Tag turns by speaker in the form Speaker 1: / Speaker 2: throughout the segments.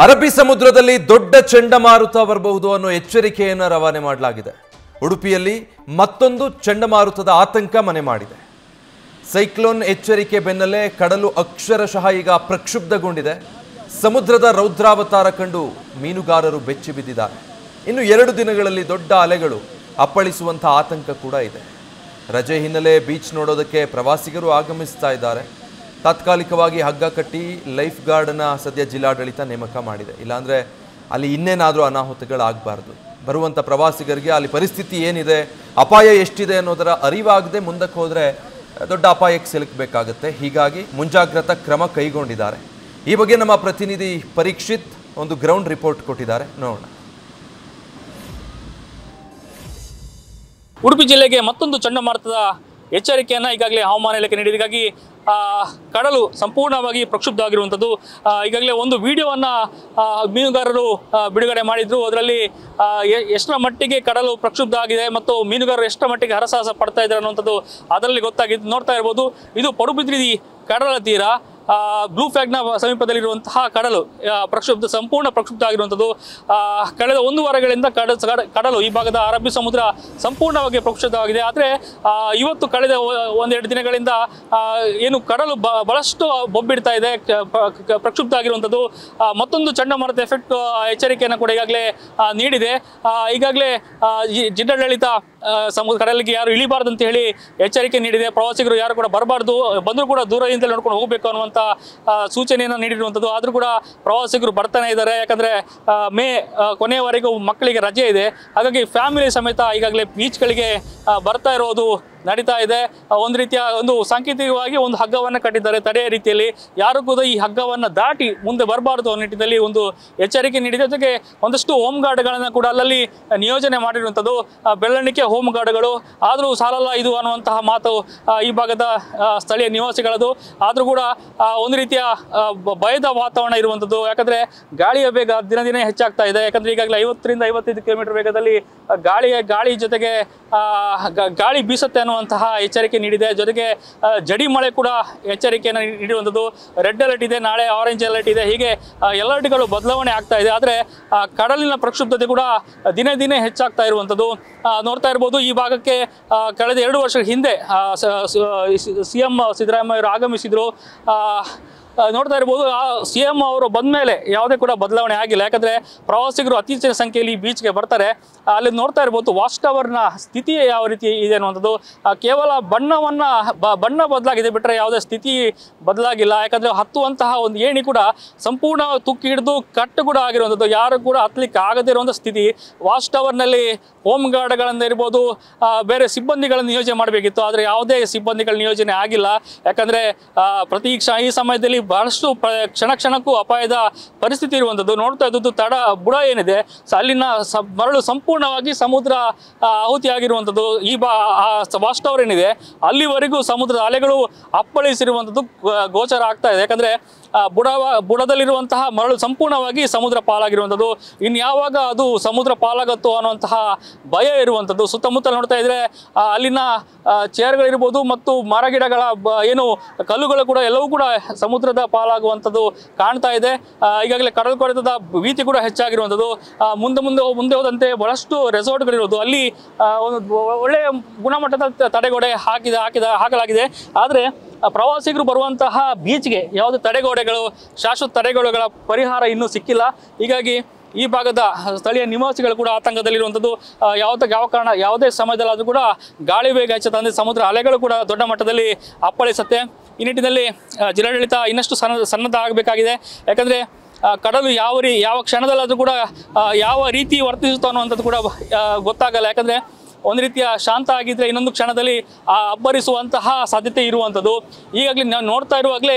Speaker 1: ಅರಬ್ಬಿ ಸಮುದ್ರದಲ್ಲಿ ದೊಡ್ಡ ಚಂಡಮಾರುತ ಬರಬಹುದು ಅನ್ನೋ ಎಚ್ಚರಿಕೆಯನ್ನು ರವಾನೆ ಮಾಡಲಾಗಿದೆ. ಉಡುಪಿಯಲ್ಲಿ ಮತ್ತೊಂದು ಚಂಡಮಾರುತದ ಆತಂಕ ಮನೆ ಮಾಡಿದೆ. ಸೈಕ್ಲೋನ್ ಎಚ್ಚರಿಕೆ ಬೆನ್ನಲ್ಲೇ ಕಡಲು ಅಕ್ಷರಶಃ ಈಗ ಪ್ರಕ್ಷುಬ್ಧಗೊಂಡಿದೆ. ಸಮುದ್ರದ ರೌದ್ರಾವತಾರ ಕಂಡು ಮೀನುಗಾರರು ಬೆಚ್ಚಿ ಬಿದ್ದಿದ್ದಾರೆ. ಇನ್ನು 2 ದಿನಗಳಲ್ಲಿ ದೊಡ್ಡ ಅಲೆಗಳು ಅಪ್ಪಳಿಸುವಂಥ ಆತಂಕ ಕೂಡ ಇದೆ. ರಜೆ ಹಿನ್ನೆಲೆ ಬೀಚ್ ನೋಡೋದಕ್ಕೆ ಪ್ರವಾಸಿಗರು ಆಗಮಿಸ್ತಾ ಇದ್ದಾರೆ. ತಾತ್ಕಾಲಿಕವಾಗಿ ಹಗ್ಗ ಕಟ್ಟಿ ಲೈಫ್ ಗಾರ್ಡನ್ನು ಸದ್ಯ ಜಿಲ್ಲಾಡಳಿತ ನೇಮಕ ಮಾಡಿದೆ. ಇಲ್ಲಾಂದರೆ ಅಲ್ಲಿ ಇನ್ನೇನಾದರೂ ಅನಾಹುತಗಳಾಗಬಾರ್ದು. ಬರುವಂಥ ಪ್ರವಾಸಿಗರಿಗೆ ಅಲ್ಲಿ ಪರಿಸ್ಥಿತಿ ಏನಿದೆ, ಅಪಾಯ ಎಷ್ಟಿದೆ ಅನ್ನೋದರ ಅರಿವಾಗದೆ ಮುಂದಕ್ಕೆ ಹೋದರೆ ದೊಡ್ಡ ಅಪಾಯಕ್ಕೆ ಸಿಲುಕಬೇಕಾಗುತ್ತೆ. ಹೀಗಾಗಿ ಮುಂಜಾಗ್ರತಾ ಕ್ರಮ ಕೈಗೊಂಡಿದ್ದಾರೆ. ಈ ಬಗ್ಗೆ ನಮ್ಮ ಪ್ರತಿನಿಧಿ ಪರೀಕ್ಷಿತ್ ಒಂದು ಗ್ರೌಂಡ್ ರಿಪೋರ್ಟ್ ಕೊಟ್ಟಿದ್ದಾರೆ, ನೋಡೋಣ.
Speaker 2: ಉಡುಪಿ ಜಿಲ್ಲೆಗೆ ಮತ್ತೊಂದು ಚಂಡಮಾರುತದ ಎಚ್ಚರಿಕೆಯನ್ನು ಈಗಾಗಲೇ ಹವಾಮಾನ ಇಲಾಖೆ ನೀಡಿದೆ. ಹೀಗಾಗಿ ಕಡಲು ಸಂಪೂರ್ಣವಾಗಿ ಪ್ರಕ್ಷುಬ್ಧವಾಗಿರುವಂಥದ್ದು. ಈಗಾಗಲೇ ಒಂದು ವಿಡಿಯೋವನ್ನು ಮೀನುಗಾರರು ಬಿಡುಗಡೆ ಮಾಡಿದ್ರು. ಅದರಲ್ಲಿ ಎಷ್ಟರ ಮಟ್ಟಿಗೆ ಕಡಲು ಪ್ರಕ್ಷುಬ್ಧ ಆಗಿದೆ ಮತ್ತು ಮೀನುಗಾರರು ಎಷ್ಟರ ಮಟ್ಟಿಗೆ ಹರಸಾಹಸ ಪಡ್ತಾ ಇದ್ದಾರೆ ಅನ್ನುವಂಥದ್ದು ಅದರಲ್ಲಿ ಗೊತ್ತಾಗಿದ್ದು ನೋಡ್ತಾ ಇರ್ಬೋದು. ಇದು ಪಡುಬಿದ್ರಿ ಕಡಲ ತೀರ, ಬ್ಲೂ ಫ್ಲಾಗ್ನ ಸಮೀಪದಲ್ಲಿರುವಂತಹ ಕಡಲು ಸಂಪೂರ್ಣ ಪ್ರಕ್ಷುಬ್ಧ ಆಗಿರುವಂಥದ್ದು. ಕಳೆದ 1 ವಾರಗಳಿಂದ ಕಡಲು ಈ ಭಾಗದ ಅರಬ್ಬಿ ಸಮುದ್ರ ಸಂಪೂರ್ಣವಾಗಿ ಪ್ರಕ್ಷುಬ್ಧವಾಗಿದೆ. ಆದರೆ ಇವತ್ತು ಕಳೆದ 1-2 ದಿನಗಳಿಂದ ಏನು ಕಡಲು ಬಹಳಷ್ಟು ಬೊಬ್ಬಿಡ್ತಾ ಇದೆ, ಪ್ರಕ್ಷುಬ್ಧ ಆಗಿರುವಂಥದ್ದು. ಮತ್ತೊಂದು ಚಂಡಮಾರುತ ಎಫೆಕ್ಟ್ ಎಚ್ಚರಿಕೆಯನ್ನು ಕೂಡ ಈಗಾಗಲೇ ನೀಡಿದೆ. ಈಗಾಗಲೇ ಜಿಲ್ಲಾಡಳಿತ ಕಡಲಿಗೆ ಯಾರು ಇಳಿಬಾರ್ದು ಅಂತ ಹೇಳಿ ಎಚ್ಚರಿಕೆ ನೀಡಿದೆ. ಪ್ರವಾಸಿಗರು ಯಾರು ಕೂಡ ಬರಬಾರ್ದು, ಬಂದರೂ ಕೂಡ ದೂರದಿಂದಲೇ ನೋಡ್ಕೊಂಡು ಹೋಗಬೇಕು ಅನ್ನುವಂಥ ಸೂಚನೆಯನ್ನು ನೀಡಿರುವಂಥದ್ದು. ಆದರೂ ಕೂಡ ಪ್ರವಾಸಿಗರು ಬರ್ತಾನೆ ಇದ್ದಾರೆ. ಯಾಕಂದರೆ ಮೇ ಕೊನೆಯವರೆಗೂ ಮಕ್ಕಳಿಗೆ ರಜೆ ಇದೆ. ಹಾಗಾಗಿ ಫ್ಯಾಮಿಲಿ ಸಮೇತ ಈಗಾಗಲೇ ಬೀಚ್ಗಳಿಗೆ ಬರ್ತಾ ಇರೋದು ನಡೀತಾ ಇದೆ. ಒಂದು ರೀತಿಯ ಒಂದು ಸಾಂಕೇತಿಕವಾಗಿ ಒಂದು ಹಗ್ಗವನ್ನು ಕಟ್ಟಿದ್ದಾರೆ ತಡೆಯ ರೀತಿಯಲ್ಲಿ. ಯಾರು ಕೂಡ ಈ ಹಗ್ಗವನ್ನು ದಾಟಿ ಮುಂದೆ ಬರಬಾರ್ದು ಅನ್ನೋ ನಿಟ್ಟಿನಲ್ಲಿ ಒಂದು ಎಚ್ಚರಿಕೆ ನೀಡಿದೆ. ಜೊತೆಗೆ ಒಂದಷ್ಟು ಹೋಮ್ ಗಾರ್ಡ್ಗಳನ್ನು ಕೂಡ ಅಲ್ಲಲ್ಲಿ ನಿಯೋಜನೆ ಮಾಡಿರುವಂಥದ್ದು. ಬೆಳ್ಳಣಿಕೆ ಹೋಮ್ ಗಾರ್ಡ್ಗಳು ಆದರೂ ಸಾಲಲ್ಲ ಇದು ಅನ್ನುವಂತಹ ಮಾತು ಈ ಭಾಗದ ಸ್ಥಳೀಯ ನಿವಾಸಿಗಳದು. ಆದರೂ ಕೂಡ ಒಂದು ರೀತಿಯ ಭಯದ ವಾತಾವರಣ ಇರುವಂಥದ್ದು. ಯಾಕಂದರೆ ಗಾಳಿಯ ವೇಗ ದಿನ ಹೆಚ್ಚಾಗ್ತಾ ಇದೆ. ಯಾಕಂದರೆ ಈಗಾಗಲೇ 50ರಿಂದ 55 ಕಿಲೋಮೀಟರ್ ವೇಗದಲ್ಲಿ ಗಾಳಿ ಜೊತೆಗೆ ಗಾಳಿ ಬೀಸುತ್ತೆ ಅನ್ನುವಂತಹ ಎಚ್ಚರಿಕೆ ನೀಡಿದೆ. ಜೊತೆಗೆ ಜಡಿ ಮಳೆ ಕೂಡ ಎಚ್ಚರಿಕೆಯನ್ನು ನೀಡುವಂಥದ್ದು. ರೆಡ್ ಅಲರ್ಟ್ ಇದೆ, ನಾಳೆ ಆರೆಂಜ್ ಅಲರ್ಟ್ ಇದೆ. ಹೀಗೆ ಅಲರ್ಟ್ಗಳು ಬದಲಾವಣೆ ಆಗ್ತಾ ಇದೆ. ಆದರೆ ಕಡಲಿನ ಪ್ರಕ್ಷುಬ್ಧತೆ ಕೂಡ ದಿನೇ ಹೆಚ್ಚಾಗ್ತಾ ಇರುವಂಥದ್ದು ನೋಡ್ತಾ ಇರ್ಬೋದು. ಈ ಭಾಗಕ್ಕೆ ಕಳೆದ 2 ವರ್ಷಗಳ ಹಿಂದೆ CM ಸಿದ್ದರಾಮಯ್ಯ ಅವರು ಆಗಮಿಸಿದರು. ನೋಡ್ತಾ ಇರ್ಬೋದು. CM ಅವರು ಬಂದ ಮೇಲೆ ಯಾವುದೇ ಕೂಡ ಬದಲಾವಣೆ ಆಗಿಲ್ಲ. ಯಾಕಂದರೆ ಪ್ರವಾಸಿಗರು ಅತಿ ಹೆಚ್ಚಿನ ಸಂಖ್ಯೆಯಲ್ಲಿ ಬೀಚ್ಗೆ ಬರ್ತಾರೆ. ಅಲ್ಲಿ ನೋಡ್ತಾ ಇರ್ಬೋದು ವಾಚ್ ಟವರ್ನ ಸ್ಥಿತಿ ಯಾವ ರೀತಿ ಇದೆ ಅನ್ನುವಂಥದ್ದು. ಕೇವಲ ಬಣ್ಣ ಬದಲಾಗಿದೆ ಬಿಟ್ಟರೆ ಯಾವುದೇ ಸ್ಥಿತಿ ಬದಲಾಗಿಲ್ಲ. ಯಾಕಂದರೆ ಹತ್ತುವಂತಹ ಒಂದು ಏಣಿ ಕೂಡ ಸಂಪೂರ್ಣ ತುಕ್ಕಿ ಹಿಡಿದು ಕಟ್ಟು ಕೂಡ ಆಗಿರುವಂಥದ್ದು. ಯಾರು ಕೂಡ ಹತ್ತಲಿಕ್ಕೆ ಆಗದೇ ಇರುವಂಥ ಸ್ಥಿತಿ. ವಾಚ್ ಟವರ್ನಲ್ಲಿ ಹೋಮ್ ಗಾರ್ಡ್ಗಳಿಂದ ಇರ್ಬೋದು, ಬೇರೆ ಸಿಬ್ಬಂದಿಗಳನ್ನು ನಿಯೋಜನೆ ಮಾಡಬೇಕಿತ್ತು. ಆದರೆ ಯಾವುದೇ ಸಿಬ್ಬಂದಿಗಳ ನಿಯೋಜನೆ ಆಗಿಲ್ಲ. ಯಾಕಂದರೆ ಈ ಸಮಯದಲ್ಲಿ ಬಹಳಷ್ಟು ಕ್ಷಣಕ್ಕೂ ಅಪಾಯದ ಪರಿಸ್ಥಿತಿ ಇರುವಂಥದ್ದು. ನೋಡ್ತಾ ಇದ್ದದ್ದು ಬುಡ ಏನಿದೆ, ಅಲ್ಲಿನ ಮರಳು ಸಂಪೂರ್ಣವಾಗಿ ಸಮುದ್ರ ಆಹುತಿಯಾಗಿರುವಂಥದ್ದು. ವಾಚ್ ಟವರ್ ಏನಿದೆ ಅಲ್ಲಿವರೆಗೂ ಸಮುದ್ರದ ಅಲೆಗಳು ಅಪ್ಪಳಿಸಿರುವಂಥದ್ದು ಗೋಚರ ಆಗ್ತಾ ಇದೆ. ಯಾಕಂದರೆ ಬುಡದಲ್ಲಿರುವಂತಹ ಮರಳು ಸಂಪೂರ್ಣವಾಗಿ ಸಮುದ್ರ ಪಾಲಾಗಿರುವಂಥದ್ದು. ಇನ್ನು ಯಾವಾಗ ಅದು ಸಮುದ್ರ ಪಾಲಾಗತ್ತೋ ಅನ್ನುವಂತಹ ಭಯ ಇರುವಂಥದ್ದು. ಸುತ್ತಮುತ್ತ ನೋಡ್ತಾ ಇದ್ರೆ ಅಲ್ಲಿನ ಚೇರ್ಗಳಿರ್ಬೋದು ಮತ್ತು ಮರಗಿಡಗಳ ಏನು ಕಲ್ಲುಗಳು ಕೂಡ ಎಲ್ಲವೂ ಕೂಡ ಸಮುದ್ರದ ಪಾಲಾಗುವಂಥದ್ದು ಕಾಣ್ತಾ ಇದೆ. ಈಗಾಗಲೇ ಕಡಲ್ ಕೊರೆತದ ಭೀತಿ ಕೂಡ ಹೆಚ್ಚಾಗಿರುವಂಥದ್ದು. ಮುಂದೆ ಹೋದಂತೆ ಬಹಳಷ್ಟು ರೆಸಾರ್ಟ್ಗಳಿರೋದು. ಅಲ್ಲಿ ಒಂದು ಒಳ್ಳೆಯ ಗುಣಮಟ್ಟದ ತಡೆಗೋಡೆ ಹಾಕಲಾಗಿದೆ. ಆದರೆ ಪ್ರವಾಸಿಗರು ಬರುವಂತಹ ಬೀಚ್ಗೆ ಯಾವುದೇ ತಡೆಗೋಡೆಗಳು, ಶಾಶ್ವತ ತಡೆಗೋಡೆಗಳ ಪರಿಹಾರ ಇನ್ನೂ ಸಿಕ್ಕಿಲ್ಲ. ಹೀಗಾಗಿ ಈ ಭಾಗದ ಸ್ಥಳೀಯ ನಿವಾಸಿಗಳು ಕೂಡ ಆತಂಕದಲ್ಲಿರುವಂಥದ್ದು. ಯಾವುದೇ ಸಮಯದಲ್ಲಾದರೂ ಕೂಡ ಗಾಳಿ ವೇಗ ಹೆಚ್ಚುತ್ತೆ, ಅಂದರೆ ಸಮುದ್ರ ಅಲೆಗಳು ಕೂಡ ದೊಡ್ಡ ಮಟ್ಟದಲ್ಲಿ ಅಪ್ಪಳಿಸುತ್ತೆ. ಈ ನಿಟ್ಟಿನಲ್ಲಿ ಜಿಲ್ಲಾಡಳಿತ ಇನ್ನಷ್ಟು ಸನ್ನದ್ಧ ಆಗಬೇಕಾಗಿದೆ. ಯಾಕಂದರೆ ಕಡಲು ಯಾವ ಕ್ಷಣದಲ್ಲಾದರೂ ಕೂಡ ಯಾವ ರೀತಿ ವರ್ತಿಸುತ್ತೋ ಅನ್ನುವಂಥದ್ದು ಕೂಡ ಗೊತ್ತಾಗಲ್ಲ. ಯಾಕಂದರೆ ಒಂದು ರೀತಿಯ ಶಾಂತ ಆಗಿದ್ದರೆ ಇನ್ನೊಂದು ಕ್ಷಣದಲ್ಲಿ ಅಬ್ಬರಿಸುವಂತಹ ಸಾಧ್ಯತೆ ಇರುವಂಥದ್ದು. ಈಗಾಗಲೇ ನಾವು ನೋಡ್ತಾ ಇರುವಾಗಲೇ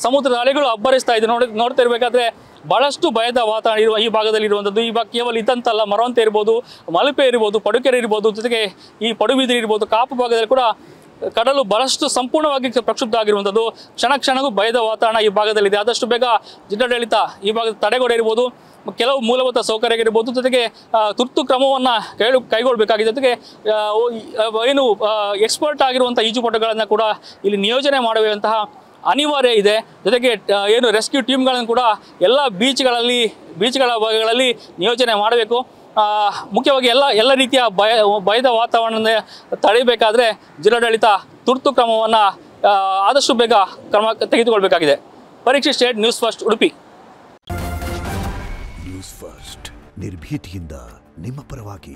Speaker 2: ಸಮುದ್ರದ ಅಲೆಗಳು ಅಬ್ಬರಿಸ್ತಾ ಇದೆ. ನೋಡ್ತಾ ಇರಬೇಕಾದ್ರೆ ಬಹಳಷ್ಟು ಭಯದ ವಾತಾವರಣ ಈ ಭಾಗದಲ್ಲಿ ಇರುವಂಥದ್ದು. ಈ ಭಾಗ ಕೇವಲ ಇದ್ದಂತಲ್ಲ, ಮರವಂತೆ ಇರ್ಬೋದು, ಮಲ್ಪೆ ಇರ್ಬೋದು, ಪಡುಕೆರೆ ಇರ್ಬೋದು, ಜೊತೆಗೆ ಈ ಪಡುಬಿದ್ರಿ ಇರ್ಬೋದು, ಕಾಪು ಭಾಗದಲ್ಲಿ ಕೂಡ ಕಡಲು ಬಹಳಷ್ಟು ಸಂಪೂರ್ಣವಾಗಿ ಪ್ರಕ್ಷುಬ್ಧ ಆಗಿರುವಂಥದ್ದು. ಕ್ಷಣಕ್ಕೂ ಭಯದ ವಾತಾವರಣ ಈ ಭಾಗದಲ್ಲಿದೆ. ಆದಷ್ಟು ಬೇಗ ಜಿಲ್ಲಾಡಳಿತ ಈ ಭಾಗದ ತಡೆಗೋಡೆ ಇರ್ಬೋದು, ಕೆಲವು ಮೂಲಭೂತ ಸೌಕರ್ಯ ಇರ್ಬೋದು, ಜೊತೆಗೆ ತುರ್ತು ಕ್ರಮವನ್ನು ಕೈಗೊಳ್ಳಬೇಕಾಗಿದೆ. ಜೊತೆಗೆ ಏನು ಎಕ್ಸ್ಪರ್ಟ್ ಆಗಿರುವಂಥ ಈಜುಪಟುಗಳನ್ನು ಕೂಡ ಇಲ್ಲಿ ನಿಯೋಜನೆ ಮಾಡುವಂತಹ ಅನಿವಾರ್ಯ ಇದೆ. ಜೊತೆಗೆ ಏನು ರೆಸ್ಕ್ಯೂ ಟೀಮ್ಗಳನ್ನು ಕೂಡ ಎಲ್ಲ ಬೀಚ್ಗಳ ಭಾಗಗಳಲ್ಲಿ ನಿಯೋಜನೆ ಮಾಡಬೇಕು. ಮುಖ್ಯವಾಗಿ ಎಲ್ಲ ರೀತಿಯ ಭಯದ ವಾತಾವರಣ ತಡೆಯಬೇಕಾದ್ರೆ ಜಿಲ್ಲಾಡಳಿತ ತುರ್ತು ಕ್ರಮವನ್ನು ಆದಷ್ಟು ಬೇಗ ಕ್ರಮ ತೆಗೆದುಕೊಳ್ಬೇಕಾಗಿದೆ. ಪರೀಕ್ಷೆ state, news first, Udupi.
Speaker 3: News first ನಿರ್ಭೀತಿಯಿಂದ ನಿಮ್ಮ ಪರವಾಗಿ.